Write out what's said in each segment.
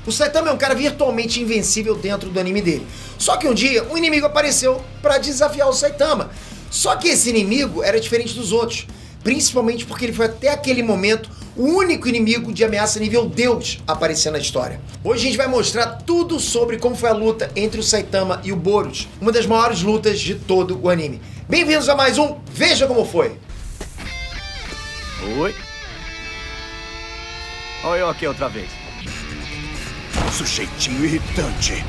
O Saitama é um cara virtualmente invencível dentro do anime dele. Só que um dia, um inimigo apareceu para desafiar o Saitama. Só que esse inimigo era diferente dos outros, principalmente porque ele foi até aquele momento o único inimigo de ameaça nível Deus a aparecer na história. Hoje a gente vai mostrar tudo sobre como foi a luta entre o Saitama e o Boros, uma das maiores lutas de todo o anime. Bem-vindos a mais um Veja Como Foi! Oi? Olha eu aqui outra vez. Sujeitinho irritante.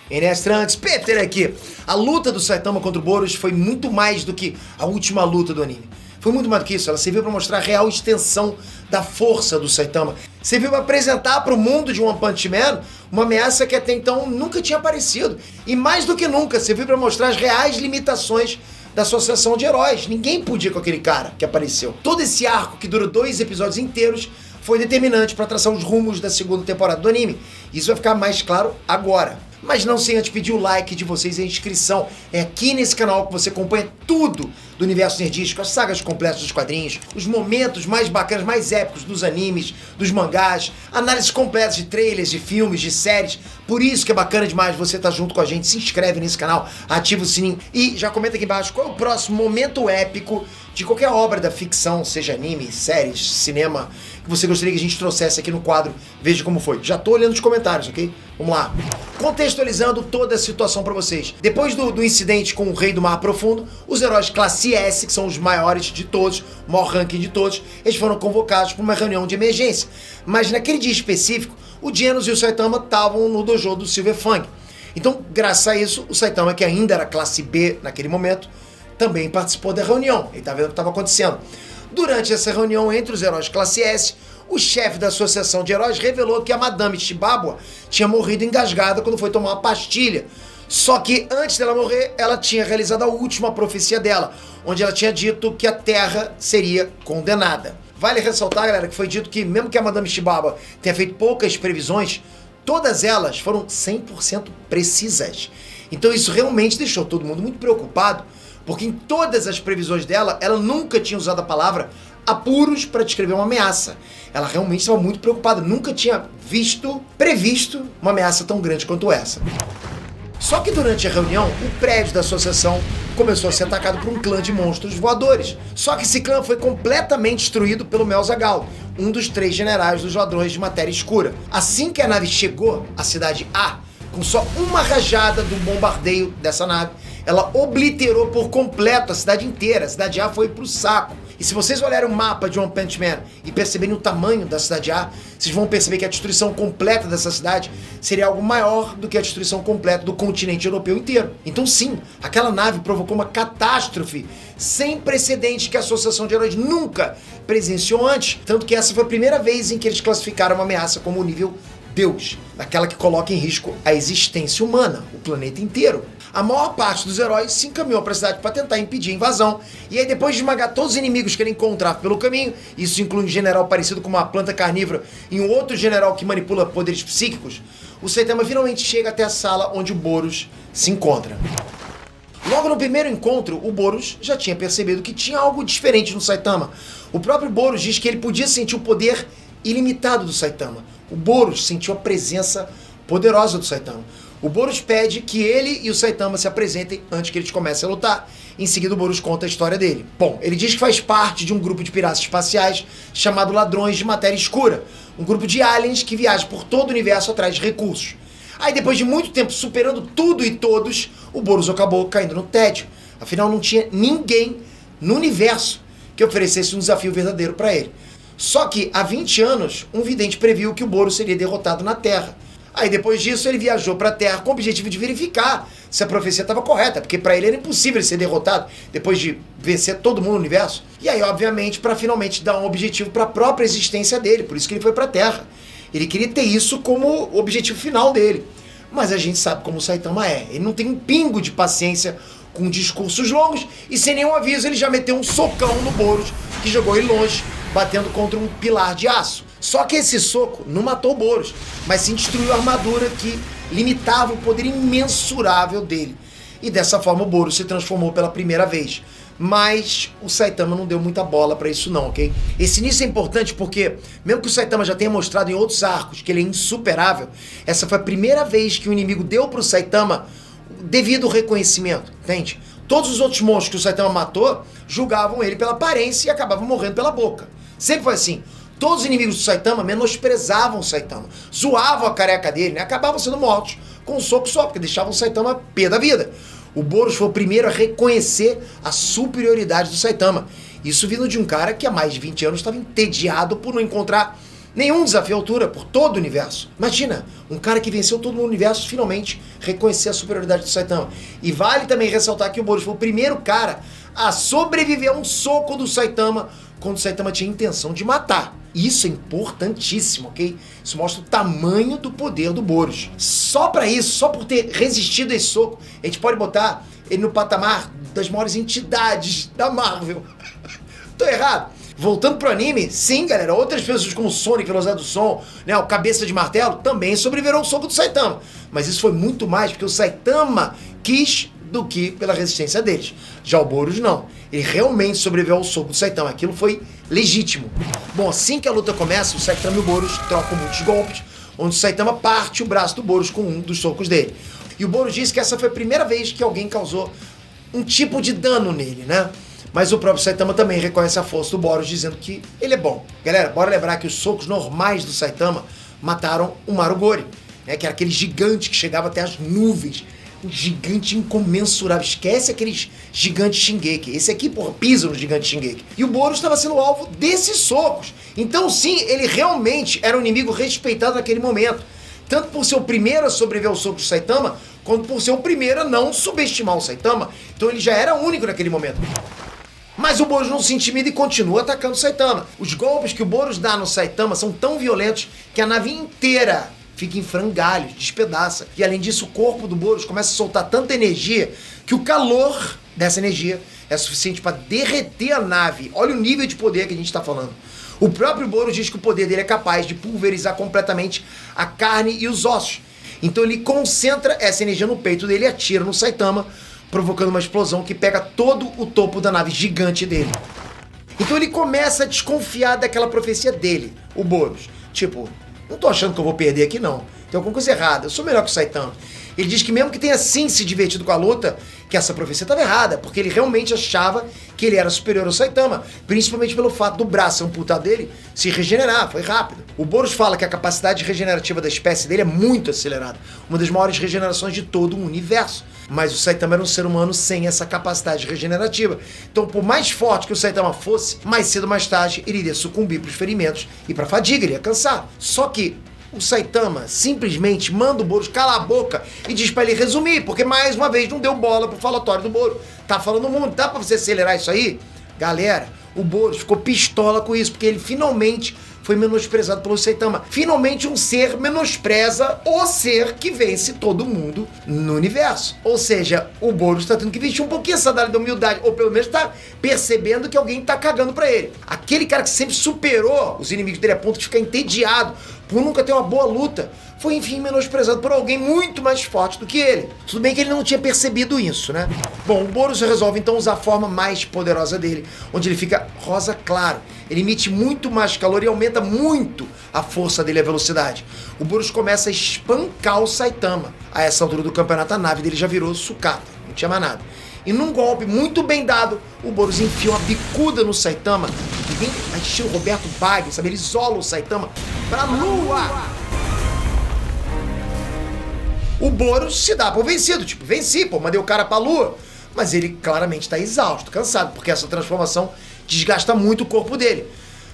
Enes Trunks, Peter aqui. A luta do Saitama contra o Boros foi muito mais do que a última luta do anime. Foi muito mais do que isso, ela serviu para mostrar a real extensão da força do Saitama. Serviu para apresentar para o mundo de One Punch Man uma ameaça que até então nunca tinha aparecido. E mais do que nunca, serviu para mostrar as reais limitações da associação de heróis. Ninguém podia com aquele cara que apareceu. Todo esse arco, que durou 2 episódios inteiros, foi determinante para traçar os rumos da segunda temporada do anime. Isso vai ficar mais claro agora. Mas não sem antes pedir o like de vocês e a inscrição. É aqui nesse canal que você acompanha tudo do universo nerdístico, as sagas completas dos quadrinhos, os momentos mais bacanas, mais épicos dos animes, dos mangás, análises completas de trailers, de filmes, de séries. Por isso que é bacana demais você estar junto com a gente. Se inscreve nesse canal, ativa o sininho e já comenta aqui embaixo qual é o próximo momento épico de qualquer obra da ficção, seja anime, séries, cinema, que você gostaria que a gente trouxesse aqui no quadro Veja Como Foi. Já tô olhando os comentários, ok? Vamos lá. Contextualizando toda a situação pra vocês. Depois do incidente com o Rei do Mar Profundo, os heróis classe S, que são os maiores de todos, o maior ranking de todos, eles foram convocados para uma reunião de emergência. Mas naquele dia específico, o Genos e o Saitama estavam no dojo do Silver Fang. Então, graças a isso, o Saitama, que ainda era classe B naquele momento, também participou da reunião. Ele estava vendo o que estava acontecendo. Durante essa reunião entre os heróis classe S, o chefe da associação de heróis revelou que a Madame Chibawa tinha morrido engasgada quando foi tomar uma pastilha. Só que antes dela morrer, ela tinha realizado a última profecia dela, onde ela tinha dito que a Terra seria condenada. Vale ressaltar, galera, que foi dito que mesmo que a Madame Chibawa tenha feito poucas previsões, todas elas foram 100% precisas. Então isso realmente deixou todo mundo muito preocupado, porque em todas as previsões dela, ela nunca tinha usado a palavra apuros para descrever uma ameaça. Ela realmente estava muito preocupada, nunca tinha previsto uma ameaça tão grande quanto essa. Só que durante a reunião, o prédio da associação começou a ser atacado por um clã de monstros voadores. Só que esse clã foi completamente destruído pelo Melzagal, um dos 3 generais dos ladrões de matéria escura. Assim que a nave chegou à cidade A, com só uma rajada do bombardeio dessa nave, ela obliterou por completo a cidade inteira. A cidade A foi pro saco. E se vocês olharem o mapa de One Punch Man e perceberem o tamanho da cidade A, vocês vão perceber que a destruição completa dessa cidade seria algo maior do que a destruição completa do continente europeu inteiro. Então sim, aquela nave provocou uma catástrofe sem precedentes que a Associação de Heróis nunca presenciou antes. Tanto que essa foi a primeira vez em que eles classificaram uma ameaça como nível Deus, daquela que coloca em risco a existência humana, o planeta inteiro. A maior parte dos heróis se encaminhou para a cidade para tentar impedir a invasão, e aí depois de esmagar todos os inimigos que ele encontrava pelo caminho, isso inclui um general parecido com uma planta carnívora e um outro general que manipula poderes psíquicos, o Saitama finalmente chega até a sala onde o Boros se encontra. Logo no primeiro encontro, o Boros já tinha percebido que tinha algo diferente no Saitama. O próprio Boros diz que ele podia sentir o poder ilimitado do Saitama. O Boros sentiu a presença poderosa do Saitama. O Boros pede que ele e o Saitama se apresentem antes que eles comecem a lutar. Em seguida, o Boros conta a história dele. Bom, ele diz que faz parte de um grupo de piratas espaciais chamado Ladrões de Matéria Escura. Um grupo de aliens que viaja por todo o universo atrás de recursos. Aí, depois de muito tempo superando tudo e todos, o Boros acabou caindo no tédio. Afinal, não tinha ninguém no universo que oferecesse um desafio verdadeiro para ele. Só que, há 20 anos, um vidente previu que o Boros seria derrotado na Terra. Aí depois disso ele viajou para a Terra com o objetivo de verificar se a profecia estava correta, porque para ele era impossível ele ser derrotado depois de vencer todo mundo no universo. E aí, obviamente, para finalmente dar um objetivo para a própria existência dele, por isso que ele foi para a Terra. Ele queria ter isso como objetivo final dele. Mas a gente sabe como o Saitama é. Ele não tem um pingo de paciência com discursos longos e sem nenhum aviso ele já meteu um socão no Boros, que jogou ele longe, batendo contra um pilar de aço. Só que esse soco não matou o Boros, mas sim destruiu a armadura que limitava o poder imensurável dele. E dessa forma o Boros se transformou pela primeira vez mas o Saitama não deu muita bola pra isso não, ok? Esse início é importante porque, mesmo que o Saitama já tenha mostrado em outros arcos que ele é insuperável, essa foi a primeira vez que o inimigo deu pro Saitama devido reconhecimento, entende? Todos os outros monstros que o Saitama matou julgavam ele pela aparência e acabavam morrendo pela boca. Sempre foi assim. Todos os inimigos do Saitama menosprezavam o Saitama, zoavam a careca dele, né? Acabavam sendo mortos com um soco só, porque deixavam o Saitama pé da vida. O Boros foi o primeiro a reconhecer a superioridade do Saitama. Isso vindo de um cara que há mais de 20 anos estava entediado por não encontrar nenhum desafio à altura por todo o universo. Imagina, um cara que venceu todo o universo finalmente reconhecer a superioridade do Saitama. E vale também ressaltar que o Boros foi o primeiro cara a sobreviver a um soco do Saitama quando o Saitama tinha intenção de matar. Isso é importantíssimo, ok? Isso mostra o tamanho do poder do Boros. Só pra isso, só por ter resistido a esse soco, a gente pode botar ele no patamar das maiores entidades da Marvel. Tô errado? Voltando pro anime, sim, galera, outras pessoas como o Sonic, Velocidade do Som, né, o Cabeça de Martelo, também sobreviveram ao soco do Saitama. Mas isso foi muito mais porque o Saitama quis do que pela resistência deles. Já o Boros não. Ele realmente sobreviveu ao soco do Saitama. Aquilo foi legítimo. Bom, assim que a luta começa, o Saitama e o Boros trocam muitos golpes, onde o Saitama parte o braço do Boros com um dos socos dele. E o Boros disse que essa foi a primeira vez que alguém causou um tipo de dano nele, né? Mas o próprio Saitama também reconhece a força do Boros, dizendo que ele é bom. Galera, bora lembrar que os socos normais do Saitama mataram o Marugori, né? Que era aquele gigante que chegava até as nuvens. Um gigante incomensurável. Esquece aqueles gigantes Shingeki. Esse aqui, porra, pisa no gigante Shingeki. E o Boros estava sendo alvo desses socos. Então, sim, ele realmente era um inimigo respeitado naquele momento. Tanto por ser o primeiro a sobreviver ao soco do Saitama, quanto por ser o primeiro a não subestimar o Saitama. Então ele já era único naquele momento. Mas o Boros não se intimida e continua atacando o Saitama. Os golpes que o Boros dá no Saitama são tão violentos que a nave inteira fica em frangalhos, despedaça. E além disso, o corpo do Boros começa a soltar tanta energia que o calor dessa energia é suficiente para derreter a nave. Olha o nível de poder que a gente está falando. O próprio Boros diz que o poder dele é capaz de pulverizar completamente a carne e os ossos. Então ele concentra essa energia no peito dele e atira no Saitama, provocando uma explosão que pega todo o topo da nave gigante dele. Então ele começa a desconfiar daquela profecia dele, o Boros. Tipo, não tô achando que eu vou perder aqui não. Tem alguma coisa errada, eu sou melhor que o Saitama. Ele diz que mesmo que tenha sim se divertido com a luta, que essa profecia estava errada, porque ele realmente achava que ele era superior ao Saitama, principalmente pelo fato do braço amputado dele se regenerar, foi rápido. O Boros fala que a capacidade regenerativa da espécie dele é muito acelerada, uma das maiores regenerações de todo o universo. Mas o Saitama era um ser humano sem essa capacidade regenerativa. Então, por mais forte que o Saitama fosse, mais cedo ou mais tarde ele iria sucumbir para os ferimentos e para a fadiga, ele ia cansar. Só que o Saitama simplesmente manda o Boros calar a boca e diz pra ele resumir, porque mais uma vez não deu bola pro falatório do Boros. Tá falando muito, dá pra você acelerar isso aí? Galera, o Boros ficou pistola com isso, porque ele finalmente foi menosprezado pelo Saitama. Finalmente um ser menospreza o ser que vence todo mundo no universo. Ou seja, o Boros tá tendo que vestir um pouquinho essa sandália da humildade, ou pelo menos tá percebendo que alguém tá cagando pra ele. Aquele cara que sempre superou os inimigos dele a ponto de ficar entediado por nunca ter uma boa luta, foi enfim menosprezado por alguém muito mais forte do que ele. Tudo bem que ele não tinha percebido isso, né? Bom, o Boros resolve então usar a forma mais poderosa dele, onde ele fica rosa claro. Ele emite muito mais calor e aumenta muito a força dele e a velocidade. O Boros começa a espancar o Saitama. A essa altura do campeonato, a nave dele já virou sucata, não tinha mais nada. E num golpe muito bem dado, o Boros enfia uma bicuda no Saitama e vem a estilo Roberto Baggio, sabe? Ele isola o Saitama pra lua. O Boros se dá por vencido, tipo, venci, pô, mandei o cara pra lua. Mas ele claramente tá exausto, cansado, porque essa transformação desgasta muito o corpo dele.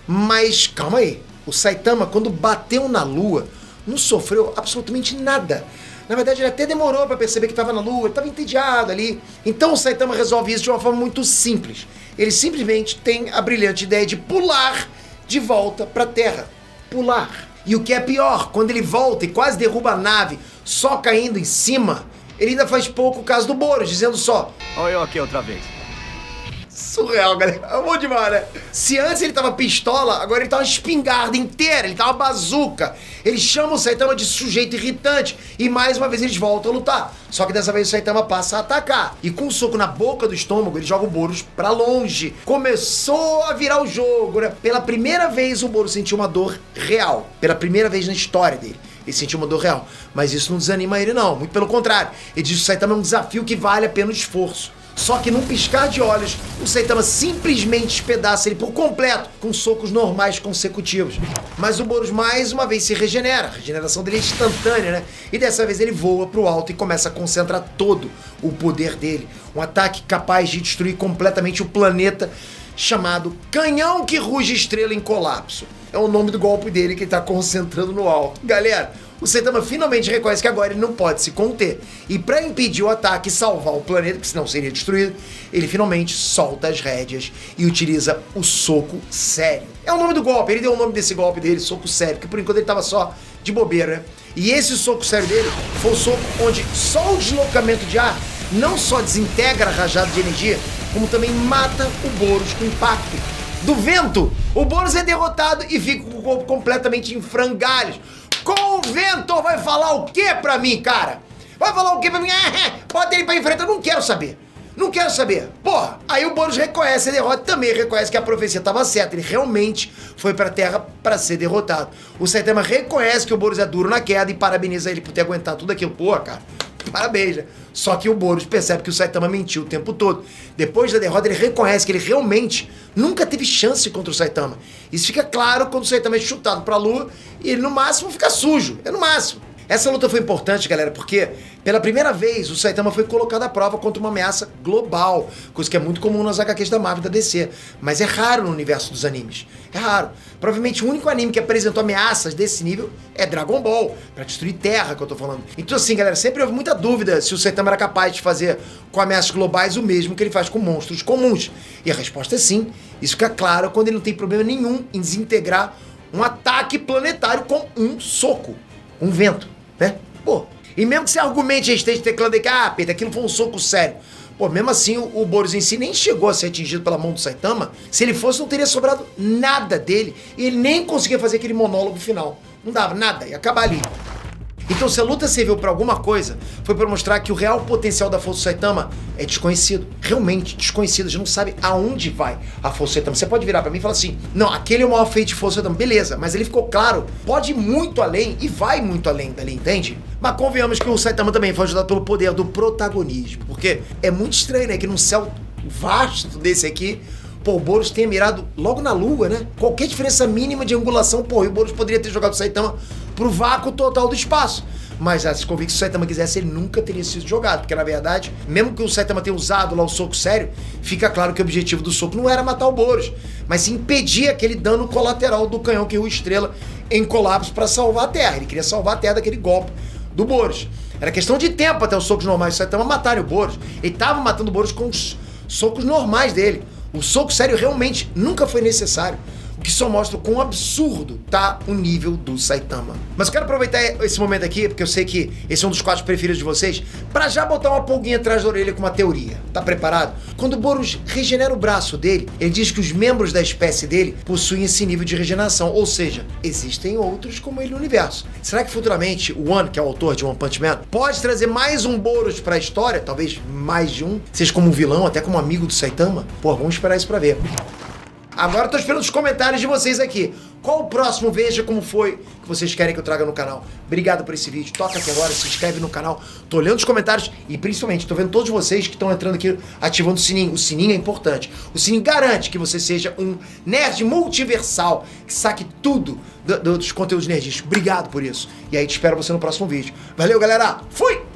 Mas calma aí, o Saitama, quando bateu na lua, não sofreu absolutamente nada. Na verdade, ele até demorou pra perceber que estava na lua, ele estava entediado ali. Então o Saitama resolve isso de uma forma muito simples. Ele simplesmente tem a brilhante ideia de pular de volta pra Terra. Pular. E o que é pior, quando ele volta e quase derruba a nave, só caindo em cima, ele ainda faz pouco caso do Boros, dizendo só: olha eu aqui outra vez. Surreal, galera. É bom demais, né? Se antes ele tava pistola, agora ele tá uma espingarda inteira, ele tá uma bazuca. Ele chama o Saitama de sujeito irritante e mais uma vez eles voltam a lutar. Só que dessa vez o Saitama passa a atacar. E com um soco na boca do estômago, ele joga o Boros pra longe. Começou a virar o jogo, né? Pela primeira vez o Boros sentiu uma dor real. Pela primeira vez na história dele. Ele sentiu uma dor real. Mas isso não desanima ele, não. Muito pelo contrário. Ele diz que o Saitama é um desafio que vale a pena o esforço. Só que num piscar de olhos, o Saitama simplesmente despedaça ele por completo, com socos normais consecutivos. Mas o Boros mais uma vez se regenera, a regeneração dele é instantânea, né? E dessa vez ele voa pro alto e começa a concentrar todo o poder dele. Um ataque capaz de destruir completamente o planeta, chamado Canhão que Ruge Estrela em Colapso. É o nome do golpe dele que ele tá concentrando no alto. Galera, o Saitama finalmente reconhece que agora ele não pode se conter. E para impedir o ataque e salvar o planeta, que senão seria destruído, ele finalmente solta as rédeas e utiliza o soco sério. É o nome do golpe, ele deu o nome desse golpe dele, soco sério, porque por enquanto ele tava só de bobeira, né? E esse soco sério dele foi o soco onde só o deslocamento de ar não só desintegra a rajada de energia, como também mata o Boros com impacto do vento. O Boros é derrotado e fica com o corpo completamente em frangalhos. Com o vento vai falar o que pra mim, cara? Vai falar o que pra mim? Bota ele pra enfrentar, eu não quero saber. Não quero saber. Porra, aí o Boros reconhece a derrota e também reconhece que a profecia estava certa. Ele realmente foi pra Terra pra ser derrotado. O Saitama reconhece que o Boros é duro na queda e parabeniza ele por ter aguentado tudo aquilo. Porra, cara, parabéns, né? Só que o Boros percebe que o Saitama mentiu o tempo todo. Depois da derrota, ele reconhece que ele realmente nunca teve chance contra o Saitama. Isso fica claro quando o Saitama é chutado pra lua e ele, no máximo, fica sujo. É no máximo. Essa luta foi importante, galera, porque pela primeira vez o Saitama foi colocado à prova contra uma ameaça global, coisa que é muito comum nas HQs da Marvel e da DC, mas é raro no universo dos animes. É raro. Provavelmente o único anime que apresentou ameaças desse nível é Dragon Ball, pra destruir Terra, que eu tô falando. Então assim, galera, sempre houve muita dúvida se o Saitama era capaz de fazer com ameaças globais o mesmo que ele faz com monstros comuns. E a resposta é sim. Isso fica claro quando ele não tem problema nenhum em desintegrar um ataque planetário com um soco, um vento, né? Pô, e mesmo que você argumente a esteja teclando aí que, Peter, aquilo foi um soco sério. Pô, mesmo assim, o Boros em si nem chegou a ser atingido pela mão do Saitama. Se ele fosse, não teria sobrado nada dele. E ele nem conseguia fazer aquele monólogo final. Não dava nada, ia acabar ali. Então, se a luta serviu pra alguma coisa, foi pra mostrar que o real potencial da força do Saitama é desconhecido. Realmente desconhecido. A gente não sabe aonde vai a força do Saitama. Você pode virar pra mim e falar assim, não, aquele é o maior feito de força do Saitama. Beleza, mas ele ficou claro, pode ir muito além e vai muito além dali, entende? Mas convenhamos que o Saitama também foi ajudado pelo poder do protagonismo. Porque é muito estranho, né, que num céu vasto desse aqui, pô, o Boros tenha mirado logo na lua, né? Qualquer diferença mínima de angulação, pô, e o Boros poderia ter jogado o Saitama pro vácuo total do espaço. Mas se convicto que se o Saitama quisesse, ele nunca teria sido jogado. Porque, na verdade, mesmo que o Saitama tenha usado lá o soco sério, fica claro que o objetivo do soco não era matar o Boros, mas sim impedir aquele dano colateral do canhão que Ruge Estrela em colapso para salvar a Terra. Ele queria salvar a Terra daquele golpe do Boros. Era questão de tempo até os socos normais do Saitama matarem o Boros. Ele tava matando o Boros com os socos normais dele. O soco sério realmente nunca foi necessário. O que só mostra o quão absurdo tá o nível do Saitama. Mas eu quero aproveitar esse momento aqui, porque eu sei que esse é um dos quadros preferidos de vocês, pra já botar uma pulguinha atrás da orelha com uma teoria. Tá preparado? Quando o Boros regenera o braço dele, ele diz que os membros da espécie dele possuem esse nível de regeneração, ou seja, existem outros como ele no universo. Será que futuramente o One, que é o autor de One Punch Man, pode trazer mais um Boros pra história? Talvez mais de um, seja como um vilão, até como amigo do Saitama? Pô, vamos esperar isso pra ver. Agora eu tô esperando os comentários de vocês aqui. Qual o próximo Veja Como Foi que vocês querem que eu traga no canal? Obrigado por esse vídeo. Toca aqui agora, se inscreve no canal. Tô olhando os comentários e principalmente tô vendo todos vocês que estão entrando aqui ativando o sininho. O sininho é importante. O sininho garante que você seja um nerd multiversal, que saque tudo dos conteúdos nerdísticos. Obrigado por isso. E aí te espero você no próximo vídeo. Valeu, galera. Fui!